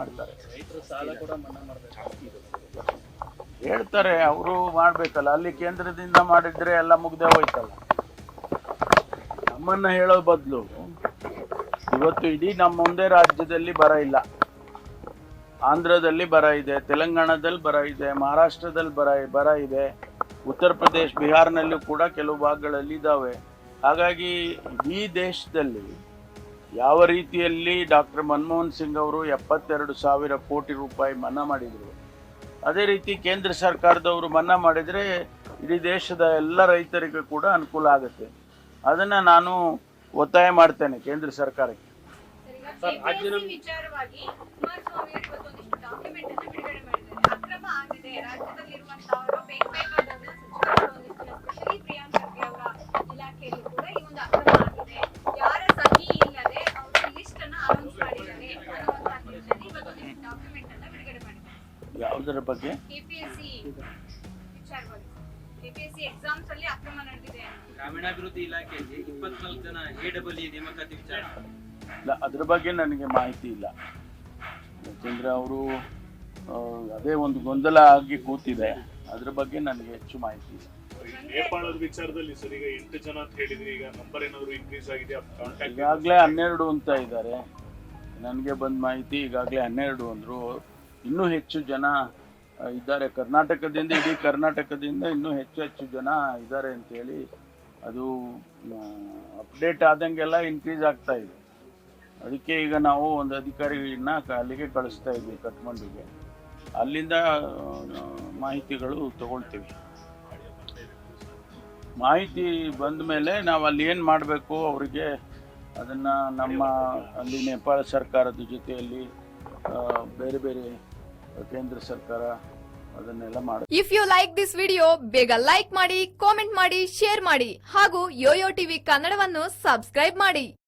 ಮಾಡ್ತಾರೆ. ರೈತರು ಸಾಲ ಕೂಡ ಮನ್ನಾ ಮಾಡಬೇಕು ಹೇಳ್ತಾರೆ, ಅವರು ಮಾಡಬೇಕಲ್ಲ. ಅಲ್ಲಿ ಕೇಂದ್ರದಿಂದ ಮಾಡಿದ್ರೆ ಎಲ್ಲ ಮುಗ್ದೇ ಹೋಯ್ತಲ್ಲ. ನಮ್ಮನ್ನ ಹೇಳೋ ಬದಲು ಇವತ್ತು ಇಡೀ ನಮ್ಮ ಮುಂದೆ ರಾಜ್ಯದಲ್ಲಿ ಬರ ಇಲ್ಲ. ಆಂಧ್ರದಲ್ಲಿ ಬರ ಇದೆ, ತೆಲಂಗಾಣದಲ್ಲಿ ಬರ ಇದೆ, ಮಹಾರಾಷ್ಟ್ರದಲ್ಲಿ ಬರ ಇದೆ, ಉತ್ತರ ಪ್ರದೇಶ ಬಿಹಾರ್ನಲ್ಲೂ ಕೂಡ ಕೆಲವು ಭಾಗಗಳಲ್ಲಿ ಇದ್ದಾವೆ. ಹಾಗಾಗಿ ಇಡೀ ದೇಶದಲ್ಲಿ ಯಾವ ರೀತಿಯಲ್ಲಿ ಡಾಕ್ಟರ್ ಮನಮೋಹನ್ ಸಿಂಗ್ ಅವರು 72,000 ಕೋಟಿ ರೂಪಾಯಿ ಮನ್ನಾ ಮಾಡಿದರು, ಅದೇ ರೀತಿ ಕೇಂದ್ರ ಸರ್ಕಾರದವರು ಮನ್ನಾ ಮಾಡಿದರೆ ಇಡೀ ದೇಶದ ಎಲ್ಲ ರೈತರಿಗೂ ಕೂಡ ಅನುಕೂಲ ಆಗುತ್ತೆ. ಅದನ್ನು ನಾನು ಒತ್ತಾಯ ಮಾಡ್ತೇನೆ ಕೇಂದ್ರ ಸರ್ಕಾರಕ್ಕೆ. ವಿಚಾರವಾಗಿ ಕುಮಾರಸ್ವಾಮಿ ಇವತ್ತೊಂದಿಷ್ಟು ಡಾಕ್ಯುಮೆಂಟ್ ಅನ್ನು ಬಿಡುಗಡೆ ಮಾಡಿದ್ದಾರೆ. ಅಕ್ರಮ ಆಗಿದೆ ರಾಜ್ಯದಲ್ಲಿರುವಂತಹವರು ಬೇಕಾದವರನ್ನ ಸ್ಪೆಷಲಿ ಪ್ರಿಯಾಂಕ್ ಖರ್ಗೆ ಅವರ ಇಲಾಖೆಯಲ್ಲಿ ಕೂಡ ಈ ಒಂದು ಅಕ್ರಮ ಆಗಿದೆ, ಯಾರ ಸಹಿ ಇಲ್ಲದೆ ಅವರು ಲಿಸ್ಟ್ ಅನ್ನ ಅನೌನ್ಸ್ ಮಾಡಿದ್ದಾರೆ ಅನ್ನುವಂತಹ ನಿಟ್ಟಿನಲ್ಲಿ ಇವತ್ತೊಂದಿಷ್ಟು ಡಾಕ್ಯುಮೆಂಟ್ ಅನ್ನ ಬಿಡುಗಡೆ ಮಾಡಿದ್ದಾರೆ. ಯಾವುದರ ಬಗ್ಗೆ? ಕೆಪಿಎಸ್ಸಿ ವಿಚಾರವಾಗಿ ಕೆಪಿಎಸ್ಸಿ ಎಕ್ಸಾಮ್ಸ್ ಅಲ್ಲಿ ಅಕ್ರಮ ನಡೆದಿದೆ. ಗ್ರಾಮೀಣಾಭಿವೃದ್ಧಿ ಇಲಾಖೆಯಲ್ಲಿ 24 ಜನ AEE ನೇಮಕಾತಿ ವಿಚಾರ ಇಲ್ಲ, ಅದ್ರ ಬಗ್ಗೆ ನನಗೆ ಮಾಹಿತಿ ಇಲ್ಲ. ಯಾಕೆಂದರೆ ಅವರು ಅದೇ ಒಂದು ಗೊಂದಲ ಆಗಿ ಕೂತಿದೆ, ಅದ್ರ ಬಗ್ಗೆ ನನಗೆ ಹೆಚ್ಚು ಮಾಹಿತಿ ಇಲ್ಲ. ನೇಪಾಳದ ವಿಚಾರದಲ್ಲಿ ಸರ್ ಈಗ 8 ಜನ ಅಂತ ಹೇಳಿದ್ರಿ, ಈಗ ನಂಬರ್ ಏನಾದರೂ ಇನ್ಕ್ರೀಸ್ ಆಗಿದೆ? ಈಗಾಗಲೇ 12 ಅಂತ ಇದ್ದಾರೆ. ನನಗೆ ಬಂದ ಮಾಹಿತಿ ಈಗಾಗಲೇ 12 ಅಂದರು. ಇನ್ನೂ ಹೆಚ್ಚು ಜನ ಇದ್ದಾರೆ ಕರ್ನಾಟಕದಿಂದ, ಇಡೀ ಕರ್ನಾಟಕದಿಂದ ಇನ್ನೂ ಹೆಚ್ಚು ಜನ ಇದ್ದಾರೆ ಅಂತೇಳಿ ಅದು ಅಪ್ಡೇಟ್ ಆದಂಗೆಲ್ಲ ಇನ್ಕ್ರೀಸ್ ಆಗ್ತಾ ಇದೆ. ಅದಕ್ಕೆ ಈಗ ನಾವು ಒಂದು ಅಧಿಕಾರಿಗಳನ್ನ ಅಲ್ಲಿಗೆ ಕಳಿಸ್ತಾ ಇದ್ವಿ, ಕಠ್ಮಂಡುಗೆ. ಅಲ್ಲಿಂದ ಮಾಹಿತಿಗಳು ತಗೊಳ್ತೀವಿ. ಮಾಹಿತಿ ಬಂದ ಮೇಲೆ ನಾವು ಅಲ್ಲಿ ಏನು ಮಾಡಬೇಕು ಅವರಿಗೆ ಅದನ್ನು ನಮ್ಮ ಅಲ್ಲಿ ನೇಪಾಳ ಸರ್ಕಾರದ ಜೊತೆಯಲ್ಲಿ ಬೇರೆ ಬೇರೆ ಕೇಂದ್ರ ಸರ್ಕಾರ ಅದನ್ನೆಲ್ಲ ಮಾಡಿ. If you like this video ಬೇಗ ಲೈಕ್ ಮಾಡಿ, ಕಾಮೆಂಟ್ ಮಾಡಿ, ಶೇರ್ ಮಾಡಿ ಹಾಗೂ ಯೋಯೋ ಟಿವಿ ಕನ್ನಡವನ್ನು ಸಬ್ಸ್ಕ್ರೈಬ್ ಮಾಡಿ.